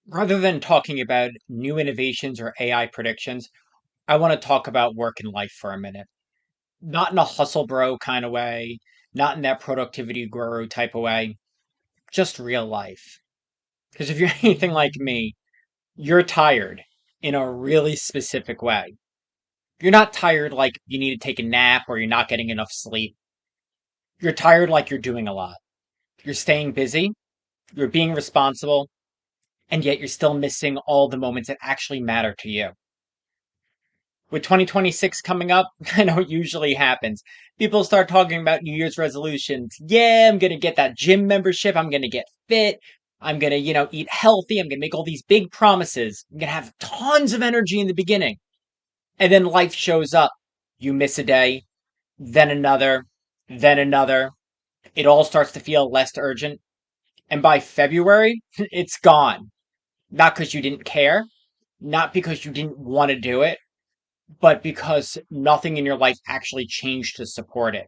Rather than talking about new innovations or AI predictions, I want to talk about work and life for a minute. Not in a hustle bro kind of way, not in that productivity guru type of way, just real life. Because if you're anything like me, you're tired in a really specific way. You're not tired like you need to take a nap or you're not getting enough sleep. You're tired like you're doing a lot. You're staying busy, you're being responsible, and yet you're still missing all the moments that actually matter to you. With 2026 coming up, I know it usually happens. People start talking about New Year's resolutions. Yeah, I'm going to get that gym membership. I'm going to get fit. I'm going to, eat healthy. I'm going to make all these big promises. I'm going to have tons of energy in the beginning. And then life shows up. You miss a day, then another, then another. It all starts to feel less urgent. And by February, it's gone. Not because you didn't care, not because you didn't want to do it, but because nothing in your life actually changed to support it.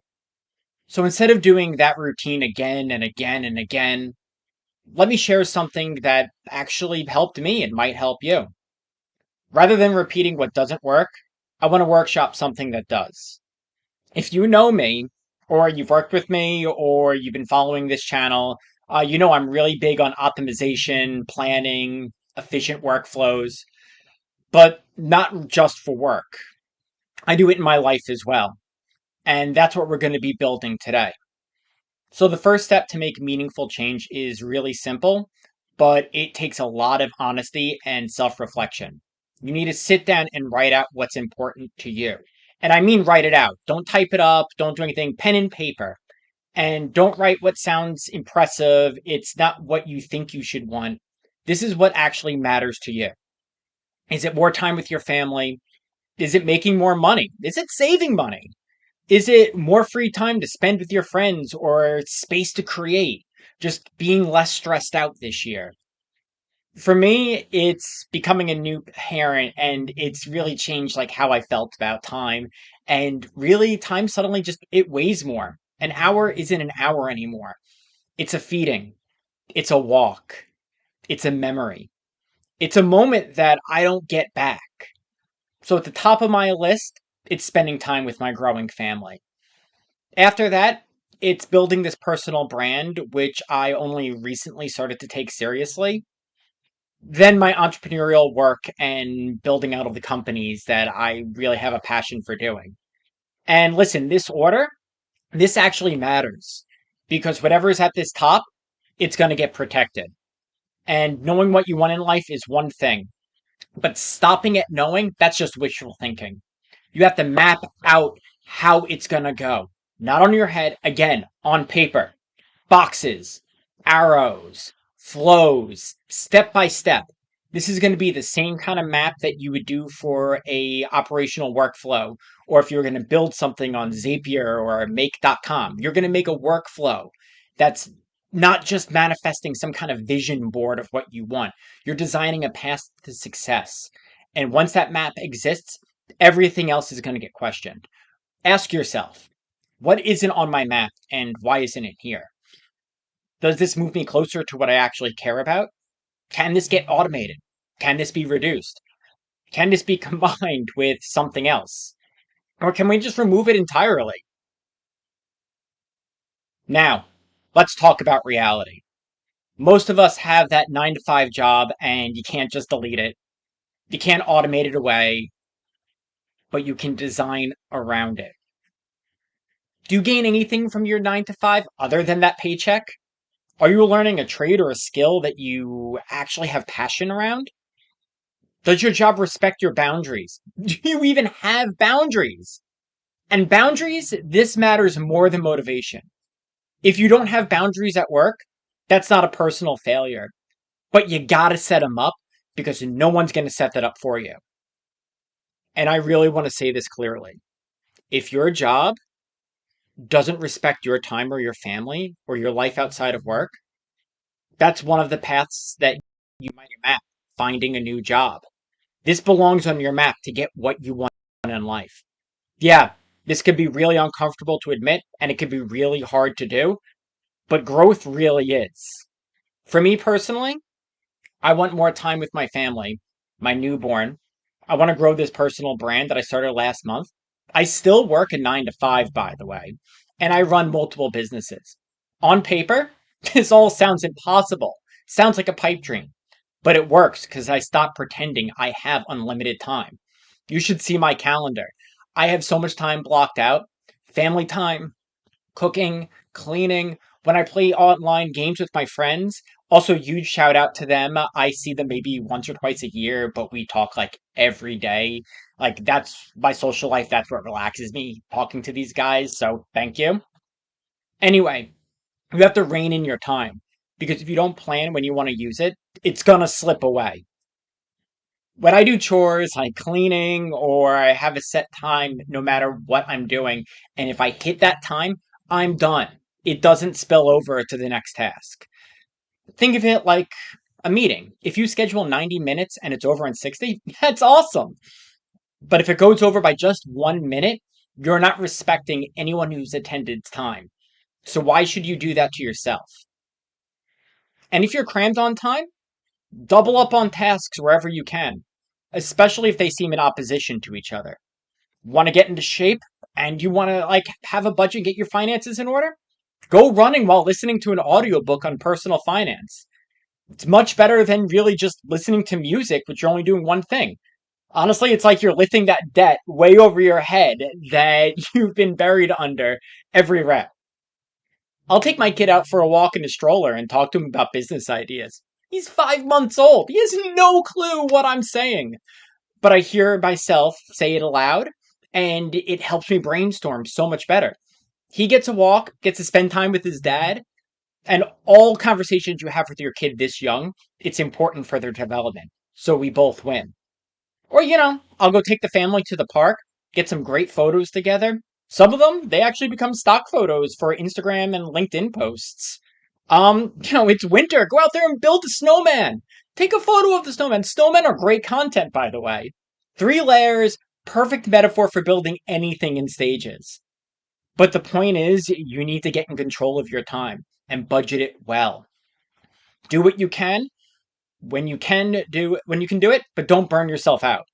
So instead of doing that routine again and again and again, let me share something that actually helped me and might help you. Rather than repeating what doesn't work, I want to workshop something that does. If you know me, or you've worked with me, or you've been following this channel, you know I'm really big on optimization, planning, efficient workflows, but not just for work. I do it in my life as well. And that's what we're going to be building today. So, the first step to make meaningful change is really simple, but it takes a lot of honesty and self reflection. You need to sit down and write out what's important to you. And I mean, write it out. Don't type it up, don't do anything, pen and paper. And don't write what sounds impressive. It's not what you think you should want. This is what actually matters to you. Is it more time with your family? Is it making more money? Is it saving money? Is it more free time to spend with your friends or space to create? Just being less stressed out this year. For me, it's becoming a new parent and it's really changed like how I felt about time. And really time suddenly just it weighs more. An hour isn't an hour anymore. It's a feeding. It's a walk. It's a memory. It's a moment that I don't get back. So at the top of my list, it's spending time with my growing family. After that, it's building this personal brand, which I only recently started to take seriously. Then my entrepreneurial work and building out of the companies that I really have a passion for doing. And listen, this order, this actually matters because whatever is at this top, it's going to get protected. And knowing what you want in life is one thing, but stopping at knowing, that's just wishful thinking. You have to map out how it's going to go. Not on your head, again, on paper. Boxes, arrows, flows, step by step. This is going to be the same kind of map that you would do for a operational workflow, or if you're going to build something on Zapier or make.com. You're going to make a workflow that's not just manifesting some kind of vision board of what you want. You're designing a path to success. And once that map exists, everything else is going to get questioned. Ask yourself, what isn't on my map and why isn't it here? Does this move me closer to what I actually care about? Can this get automated? Can this be reduced? Can this be combined with something else? Or can we just remove it entirely? Now, let's talk about reality. Most of us have that 9 to 5 job and you can't just delete it. You can't automate it away, but you can design around it. Do you gain anything from your 9 to 5 other than that paycheck? Are you learning a trade or a skill that you actually have passion around? Does your job respect your boundaries? Do you even have boundaries? And boundaries, this matters more than motivation. If you don't have boundaries at work, that's not a personal failure. But you gotta set them up because no one's gonna set that up for you. And I really want to say this clearly. If your job doesn't respect your time or your family or your life outside of work, that's one of the paths that you might map, finding a new job. This belongs on your map to get what you want in life. Yeah, this could be really uncomfortable to admit, and it could be really hard to do, but growth really is. For me personally, I want more time with my family, my newborn. I want to grow this personal brand that I started last month. I still work a 9 to 5, by the way, and I run multiple businesses. On paper, this all sounds impossible. Sounds like a pipe dream, but it works because I stopped pretending I have unlimited time. You should see my calendar. I have so much time blocked out. Family time, cooking, cleaning, when I play online games with my friends. Also, huge shout out to them. I see them maybe once or twice a year, but we talk like every day. Like, that's my social life. That's what relaxes me, talking to these guys. So, thank you. Anyway, you have to rein in your time because if you don't plan when you want to use it, it's going to slip away. When I do chores like cleaning or I have a set time no matter what I'm doing, and if I hit that time, I'm done. It doesn't spill over to the next task. Think of it like a meeting. If you schedule 90 minutes and it's over in 60, that's awesome. But if it goes over by just 1 minute, you're not respecting anyone who's attended time. So why should you do that to yourself? And if you're crammed on time, double up on tasks wherever you can, especially if they seem in opposition to each other. Want to get into shape and you want to like have a budget, get your finances in order? Go running while listening to an audiobook on personal finance. It's much better than really just listening to music, which you're only doing one thing. Honestly, it's like you're lifting that debt way over your head that you've been buried under every rep. I'll take my kid out for a walk in a stroller and talk to him about business ideas. He's 5 months old. He has no clue what I'm saying. But I hear myself say it aloud, and it helps me brainstorm so much better. He gets a walk, gets to spend time with his dad, and all conversations you have with your kid this young, it's important for their development. So we both win. Or, I'll go take the family to the park, get some great photos together. Some of them, they actually become stock photos for Instagram and LinkedIn posts. It's winter. Go out there and build a snowman. Take a photo of the snowman. Snowmen are great content, by the way. 3 layers, perfect metaphor for building anything in stages. But the point is, you need to get in control of your time and budget it well. Do what you can when you can do it, but don't burn yourself out.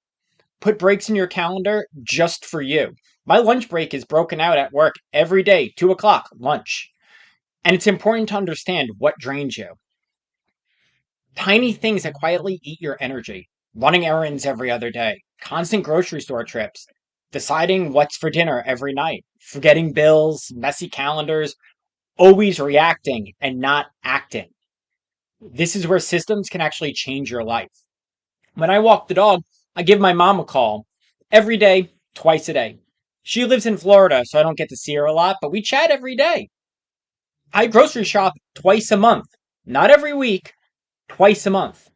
Put breaks in your calendar just for you. My lunch break is broken out at work every day, 2 o'clock, lunch. And it's important to understand what drains you. Tiny things that quietly eat your energy. Running errands every other day, constant grocery store trips, deciding what's for dinner every night, forgetting bills, messy calendars, always reacting and not acting. This is where systems can actually change your life. When I walk the dog, I give my mom a call every day, twice a day. She lives in Florida, so I don't get to see her a lot, but we chat every day. I grocery shop twice a month. Not every week, twice a month.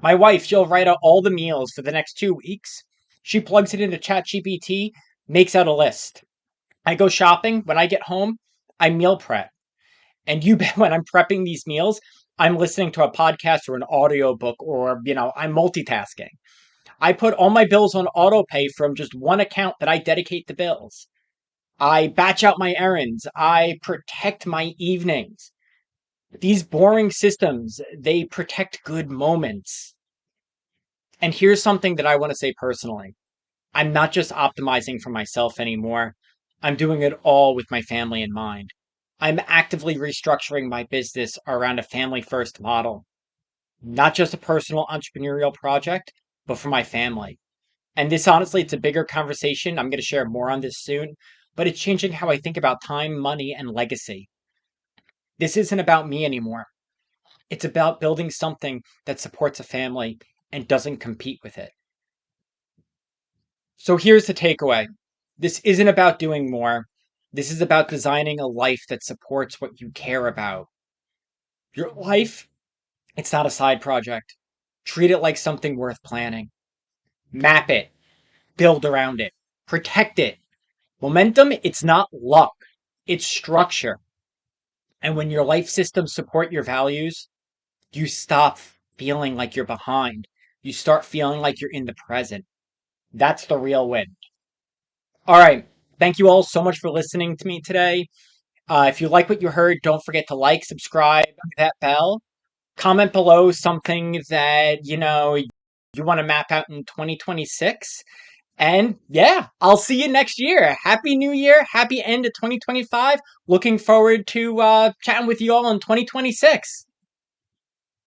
My wife, she'll write out all the meals for the next 2 weeks. She plugs it into ChatGPT, makes out a list. I go shopping. When I get home, I meal prep. And you bet when I'm prepping these meals, I'm listening to a podcast or an audiobook or, I'm multitasking. I put all my bills on auto pay from just one account that I dedicate to bills. I batch out my errands. I protect my evenings. These boring systems, they protect good moments. And here's something that I want to say personally. I'm not just optimizing for myself anymore. I'm doing it all with my family in mind. I'm actively restructuring my business around a family first model, not just a personal entrepreneurial project, but for my family. And this honestly, it's a bigger conversation. I'm going to share more on this soon, but it's changing how I think about time, money, and legacy. This isn't about me anymore. It's about building something that supports a family and doesn't compete with it. So here's the takeaway. This isn't about doing more. This is about designing a life that supports what you care about. Your life, it's not a side project. Treat it like something worth planning. Map it, build around it, protect it. Momentum, it's not luck, it's structure. And when your life systems support your values, you stop feeling like you're behind. You start feeling like you're in the present. That's the real win. All right. Thank you all so much for listening to me today. If you like what you heard, don't forget to like, subscribe, hit that bell. Comment below something that, you want to map out in 2026. And yeah, I'll see you next year. Happy New Year. Happy end of 2025. Looking forward to chatting with you all in 2026.